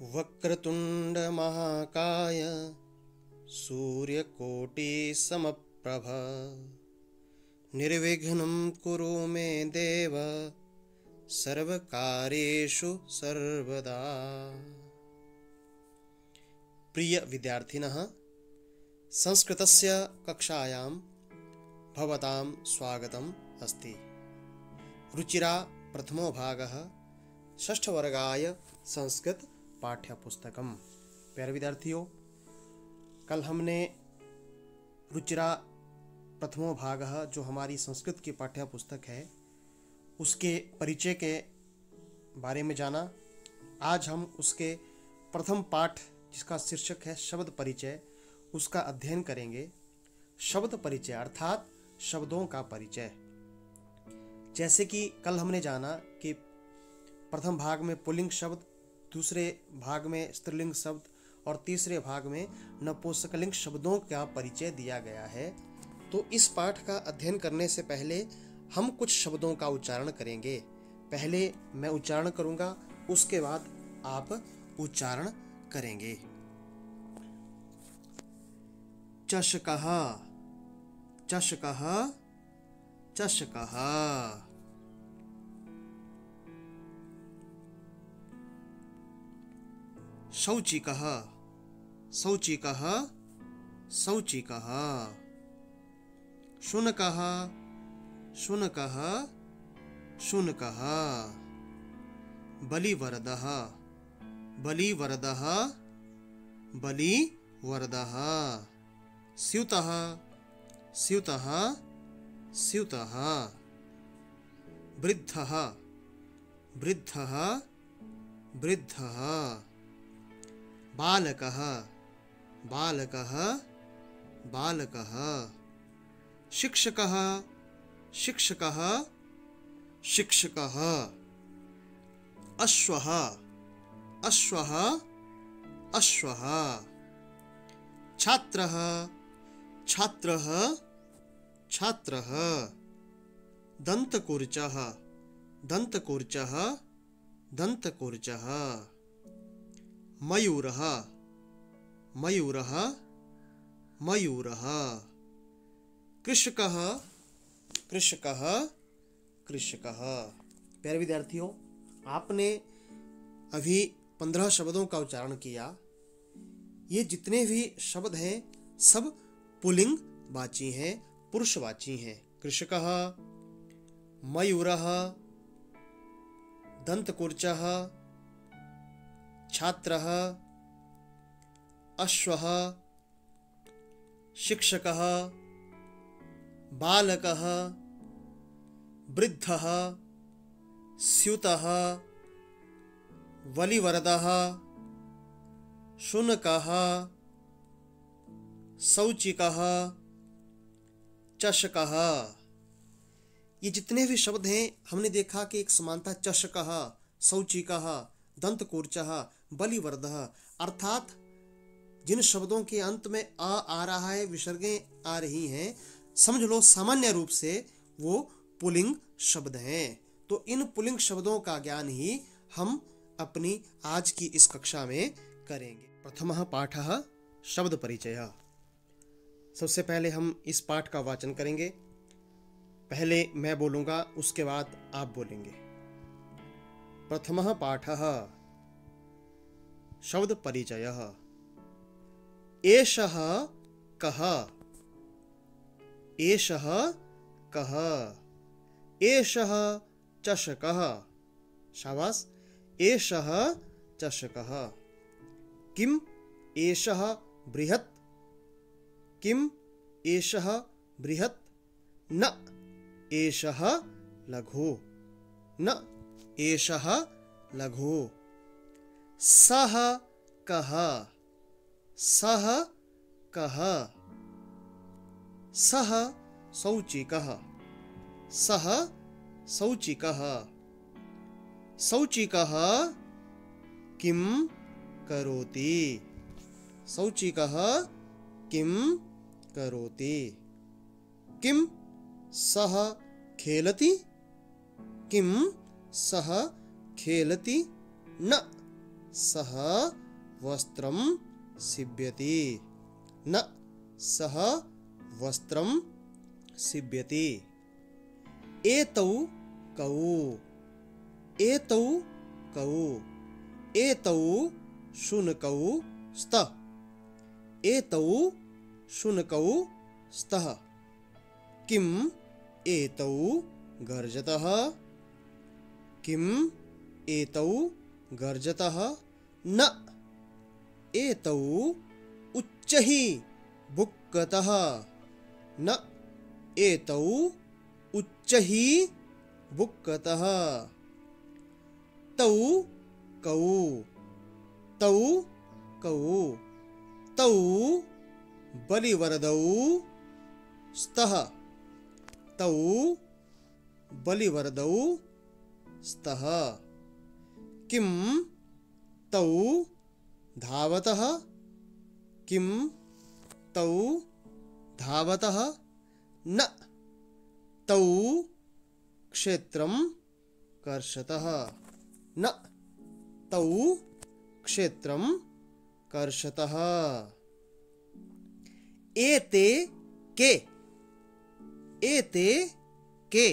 वक्रतुंड महाकाय सूर्यकोटि समप्रभ निर्विघ्नं कुरु मे देव सर्वकार्येषु सर्वदा। प्रिय विद्यार्थिनः, संस्कृतस्य कक्षायां भवतां स्वागतम् अस्ति। रुचिरा प्रथमो भागः षष्ठवर्गाय संस्कृत पाठ्यपुस्तकम्। प्यारे विद्यार्थियों, कल हमने रुचिरा प्रथमो भागः जो हमारी संस्कृत की पाठ्यपुस्तक है उसके परिचय के बारे में जाना। आज हम उसके प्रथम पाठ जिसका शीर्षक है शब्द परिचय, उसका अध्ययन करेंगे। शब्द परिचय अर्थात शब्दों का परिचय। जैसे कि कल हमने जाना कि प्रथम भाग में पुल्लिंग शब्द, दूसरे भाग में स्त्रीलिंग शब्द और तीसरे भाग में नपुंसकलिंग शब्दों का परिचय दिया गया है। तो इस पाठ का अध्ययन करने से पहले हम कुछ शब्दों का उच्चारण करेंगे। पहले मैं उच्चारण करूंगा, उसके बाद आप उच्चारण करेंगे। चषकः, चषकः, चषकः। शौचिकः, शौचिकः, शौचिकः। शुनकः, शुनकः, शुनकः। बलिवरदः, बलिवरदः, बलिवरदः। स्यूतः, स्यूतः, स्यूतः। वृद्धः, वृद्धः, वृद्धः। बालकः, बालकः, बालकः। शिक्षकः, शिक्षकः, शिक्षकः। अश्वः, अश्वः, अश्वः। छात्रः, छात्रः, छात्रः। दन्तकूर्चः, दन्तकूर्चः, दन्तकूर्चः। मयूरः, मयूरः, मयूरः। कृषकः, कृषकः, कृषकः। प्यारे विद्यार्थियों, आपने अभी 15 शब्दों का उच्चारण किया। ये जितने भी शब्द हैं सब पुल्लिंग वाची हैं, पुरुषवाची हैं। कृषकः, मयूरः, दन्तकूर्चः, छात्रः, अश्वः, शिक्षकः, बालकः, वृद्धः, स्यूतः, बलिवरदः, शुनकः, शौचिकः, चषकः। ये जितने भी शब्द हैं हमने देखा कि एक समानता चषकः, शौचिकः, दन्तकूर्चः, बलिवरदः, अर्थात जिन शब्दों के अंत में आ रहा है, विसर्गें आ रही हैं, समझ लो सामान्य रूप से वो पुल्लिंग शब्द हैं। तो इन पुल्लिंग शब्दों का ज्ञान ही हम अपनी आज की इस कक्षा में करेंगे। प्रथमः पाठः शब्द परिचयः। सबसे पहले हम इस पाठ का वाचन करेंगे। पहले मैं बोलूंगा, उसके बाद आप बोलेंगे। प्रथमः पाठः शब्द परिचयः। एषः कः, एषः कः। एषः चषकः। शाबाश। एषः चषकः। किम् एषः बृहत्, किम् एषः बृहत्। न एषः लघु, न एषः लघु। सः कः, सः कः। सः शौचिकः, सः शौचिकः। शौचिकः किं करोति, शौचिकः किं करोति। किं सः खेलति, किं सः खेलति। न सः वस्त्रं सीव्यति। न सः वस्त्रं सीव्यति। एतौ कौ। एतौ कौ। एतौ शुनकौ स्तः। एतौ शुनकौ स्तः। किम् एतौ गर्जतः। किम् एतौ गर्जतः। न एतौ उच्चैः बुक्कतः। न एतौ उच्चैः बुक्कतः। तौ कौ। तौ कौ। तौ बलिवरदौ स्तः। तौ बलिवरदौ स्तः। किं तौ धावतः। किं तौ धावतः। न तौ क्षेत्रं कर्षतः। न तौ क्षेत्रं कर्षतः। एते के। एते के।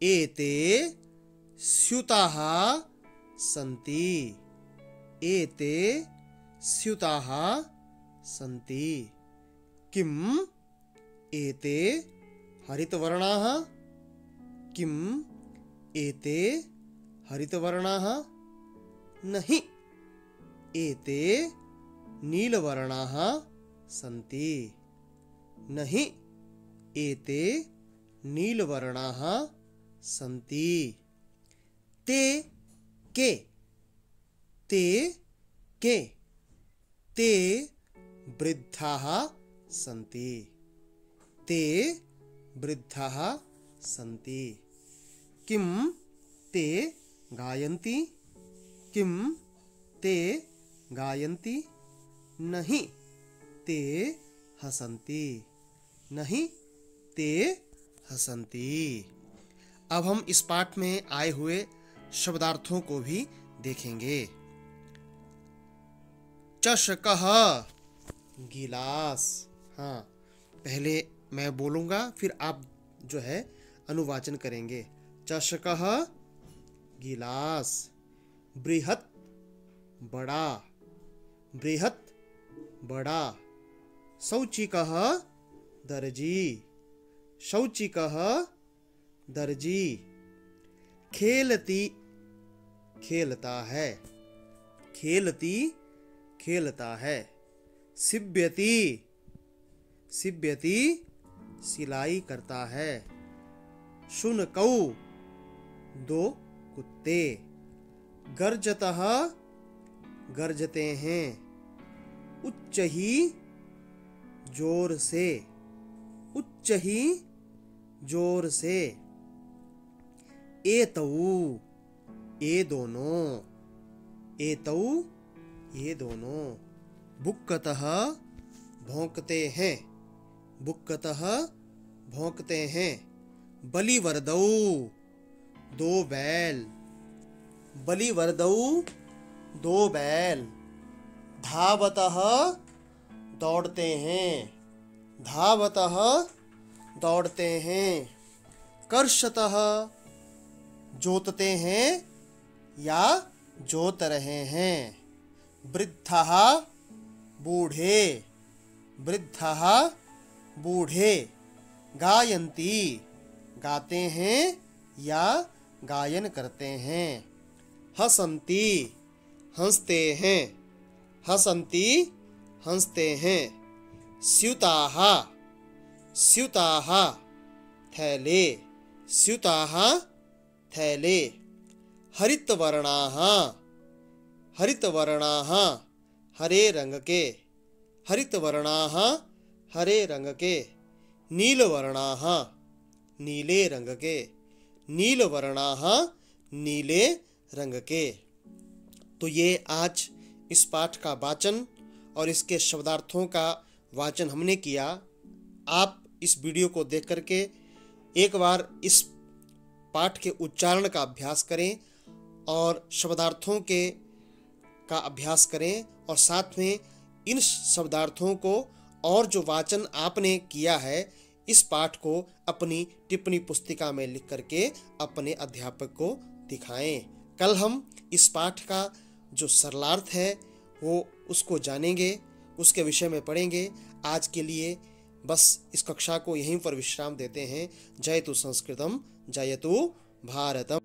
एते स्यूताः सन्ति। एते स्यूताः सन्ति। किम् एते हरितवर्णाः। किम् एते हरितवर्णाः। नहि एते नीलवर्णाः सन्ति। नहि एते नीलवर्णाः सन्ति। ते के। ते के। ते वृद्धाः सन्ति। ते वृद्धाः सन्ति। किं ते गायन्ति। किं ते गायन्ति। नहि ते हसन्ति। नहीं ते हसन्ति। अब हम इस पाठ में आए हुए शब्दार्थों को भी देखेंगे। चषकः गिलास। हाँ, पहले मैं बोलूँगा फिर आप जो है अनुवाचन करेंगे। चषकः गिलास। बृहत् बड़ा। बृहत् बड़ा। शौचिकः दर्जी। शौचिकः दर्जी। खेलती खेलता है। खेलती खेलता है। सीव्यति सीव्यति सिलाई करता है। शुनकौ दो कुत्ते। गर्जतः गरजते हैं। उच्च ही जोर से। उच्च ही जोर से। एतौ ये दोनों। एतौ ये दोनों। बुक्कतः भौंकते हैं। बुक्कतः भौंकते हैं। बलिवरदौ दो बैल। बलिवरदौ दो बैल। धावतः दौड़ते हैं। धावतः दौड़ते हैं। कर्षतः जोतते हैं या जोत रहे हैं। वृद्धः बूढ़े। वृद्धः बूढ़े। गायन्ति गाते हैं या गायन करते हैं। हसन्ति हंसते हैं। हसन्ति हंसते हैं। स्यूताः स्यूताः थैले। स्यूताः थैले। हरितवर्णाः हरितवर्णाः हरे रंग के। हरितवर्णाः हरे रंग के। नीलवर्णाः नीले रंग के। नीलवर्णाः नीले रंग के। तो ये आज इस पाठ का वाचन और इसके शब्दार्थों का वाचन हमने किया। आप इस वीडियो को देख करके एक बार इस पाठ के उच्चारण का अभ्यास करें और शब्दार्थों के का अभ्यास करें और साथ में इन शब्दार्थों को और जो वाचन आपने किया है इस पाठ को अपनी टिप्पणी पुस्तिका में लिख करके अपने अध्यापक को दिखाएं। कल हम इस पाठ का जो सरलार्थ है वो उसको जानेंगे, उसके विषय में पढ़ेंगे। आज के लिए बस इस कक्षा को यहीं पर विश्राम देते हैं। जयतु संस्कृतम जयतु भारतम।